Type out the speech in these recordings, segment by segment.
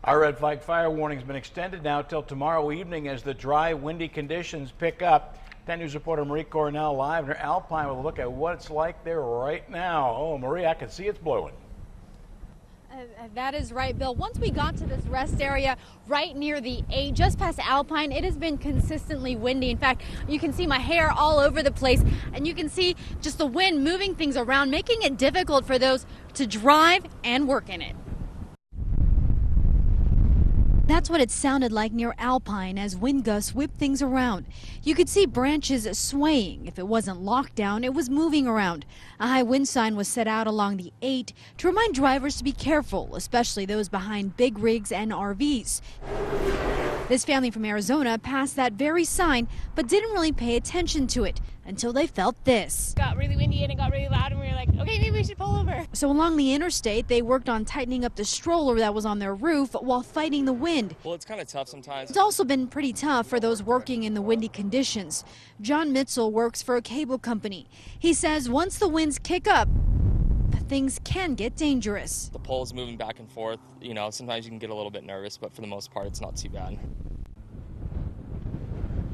Our red flag fire warning has been extended now till tomorrow evening as the dry, windy conditions pick up. 10 News reporter Marie Cornell live near Alpine with a look at what it's like there right now. Oh, Marie, I can see it's blowing. That is right, Bill. Once we got to this rest area right near the 8, just past Alpine, it has been consistently windy. In fact, you can see my hair all over the place, and you can see just the wind moving things around, making it difficult for those to drive and work in it. That's what it sounded like near Alpine as wind gusts whipped things around. You could see branches swaying. If it wasn't locked down, it was moving around. A high wind sign was set out along the 8 to remind drivers to be careful, especially those behind big rigs and RVs. This family from Arizona passed that very sign, but didn't really pay attention to it until they felt this. It got really windy and it got really loud, and we were like, okay, maybe we should pull over. So along the interstate, they worked on tightening up the stroller that was on their roof while fighting the wind. Well, it's kind of tough sometimes. It's also been pretty tough for those working in the windy conditions. John Mitzel works for a cable company. He says once the winds kick up, things can get dangerous. The pole's moving back and forth. You know, sometimes you can get a little bit nervous, but for the most part, it's not too bad.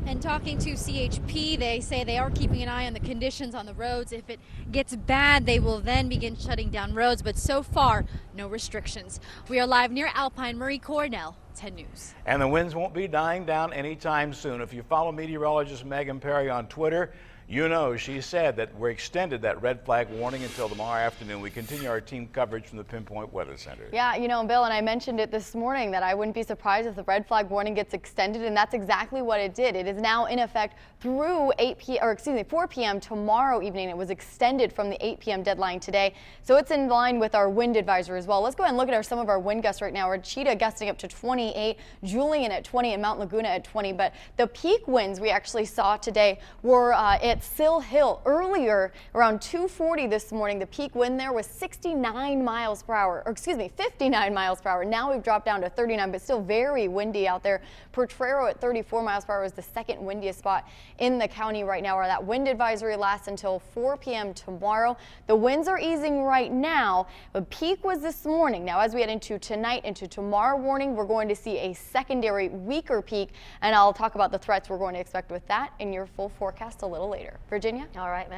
And talking to CHP, they say they are keeping an eye on the conditions on the roads. If it gets bad, they will then begin shutting down roads, but so far, no restrictions. We are live near Alpine. Marie Cornell, 10 News. And the winds won't be dying down anytime soon. If you follow meteorologist Megan Perry on Twitter, you know she said that we extended that red flag warning until tomorrow afternoon. We continue our team coverage from the Pinpoint Weather Center. Yeah, you know, Bill, and I mentioned it this morning that I wouldn't be surprised if the red flag warning gets extended, and that's exactly what it did. It is now in effect through 4 p.m. tomorrow evening. It was extended from the 8 p.m. deadline today, so it's in line with our wind advisory as well. Let's go ahead and look at some of our wind gusts right now. Our Cheetah gusting up to 28, Julian at 20, and Mount Laguna at 20. But the peak winds we actually saw today were at Sill Hill earlier around 2:40 this morning. The peak wind there was 69 miles per hour, or excuse me, 59 miles per hour. Now we've dropped down to 39, but still very windy out there. Potrero at 34 miles per hour is the second windiest spot in the county right now. That wind advisory lasts until 4 p.m. tomorrow. The winds are easing right now. The peak was this morning. Now, as we head into tonight, into tomorrow morning, we're going to see a secondary weaker peak, and I'll talk about the threats we're going to expect with that in your full forecast a little later. Virginia? All right,